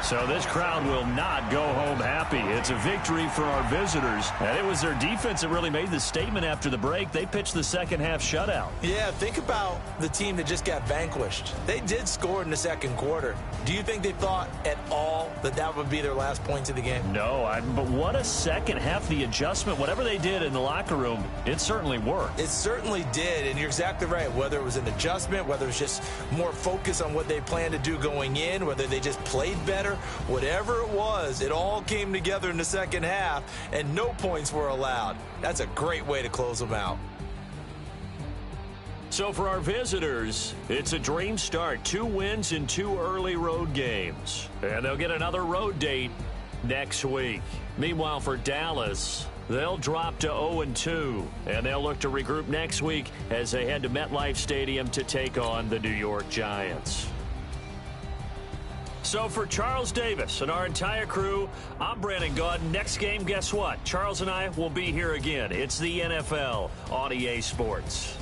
So this crowd will not go home happy. It's a victory for our visitors. And it was their defense that really made the statement after the break. They pitched the second half shutout. Yeah, think about the team that just got vanquished. They did score in the second quarter. Do you think they thought at all that that would be their last points of the game? No, but what a second half. The adjustment, whatever they did in the locker room, it certainly worked. It certainly did, and you're exactly right. Whether it was an adjustment, whether it was just more focus on what they planned to do going in, whether they just played better, whatever it was, it all came together in the second half, and no points were allowed. That's a great way to close them out. So for our visitors, it's a dream start. 2 wins in 2 early road games. And they'll get another road date next week. Meanwhile, for Dallas, they'll drop to 0-2. And they'll look to regroup next week as they head to MetLife Stadium to take on the New York Giants. So for Charles Davis and our entire crew, I'm Brandon Gaudin. Next game, guess what? Charles and I will be here again. It's the NFL on EA Sports.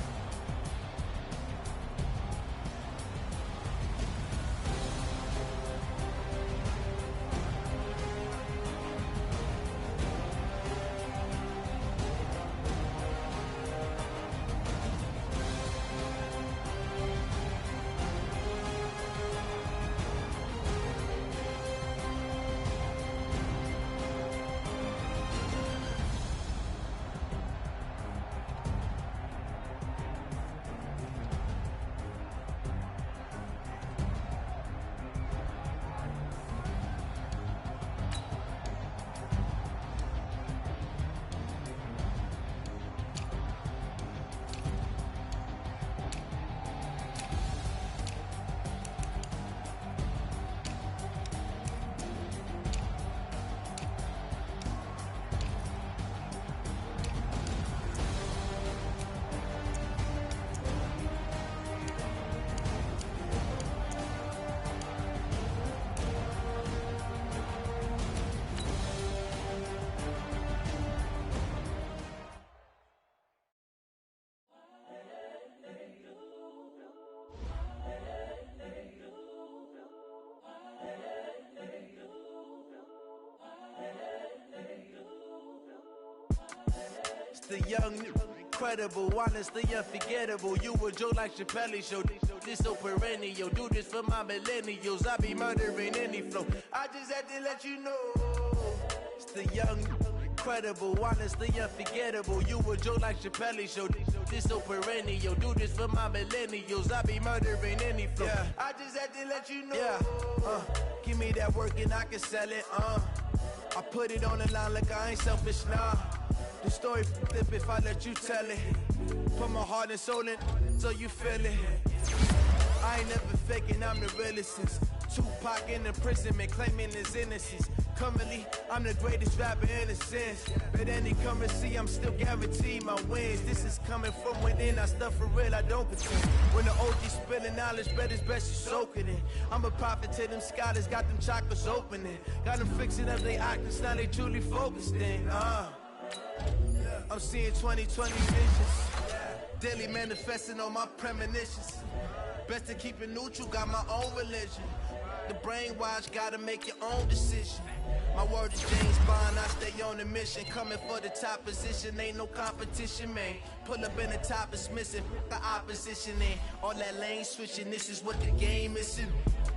The young, incredible, honestly unforgettable. You a joke like Chappelle show. This so perennial. Do this for my millennials. I be murdering any flow. I just had to let you know. It's the young, incredible, honestly unforgettable. You a joke like Chappelle show. This so perennial. Do this for my millennials. I be murdering any flow. Yeah. I just had to let you know. Yeah. Give me that work and I can sell it. I put it on the line like I ain't selfish, nah. The story flip if I let you tell it. Put my heart and soul in so you feel it. I ain't never faking, I'm the realest since Tupac in imprisonment, claiming his innocence. Currently, I'm the greatest rapper in a sense. But any currency, I'm still guaranteed my wins. This is coming from within, I stuff for real, I don't pretend. When the OG spilling knowledge, bet it's best you soak it in. I'm a prophet to them scholars, got them chakras opening. Got them fixing up they octaves, now they truly focused in. I'm seeing 2020 visions, daily manifesting on my premonitions. Best to keep it neutral, got my own religion. The brainwash, gotta make your own decision. My word is James Bond, I stay on the mission. Coming for the top position, ain't no competition, man. Pull up in the top, it's missing, the opposition ain't. All that lane switching, this is what the game is in.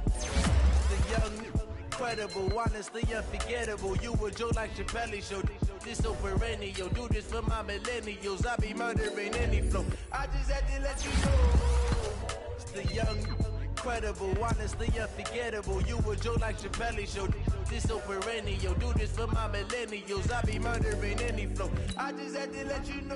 The young, incredible, honestly unforgettable. You a joke like Chappelle show. This so perennial. Do this for my millennials. I be murdering any flow. I just had to let you know. It's the young, incredible, honestly unforgettable. You a joke like Chappelle show. This so perennial. Do this for my millennials. I be murdering any flow. I just had to let you know.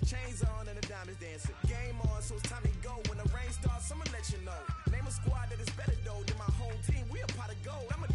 Chains on and the diamonds dancing. Game on, so it's time to go. When the rain starts, I'ma let you know. Name a squad that is better though than my home team. We a pot of gold. I'm a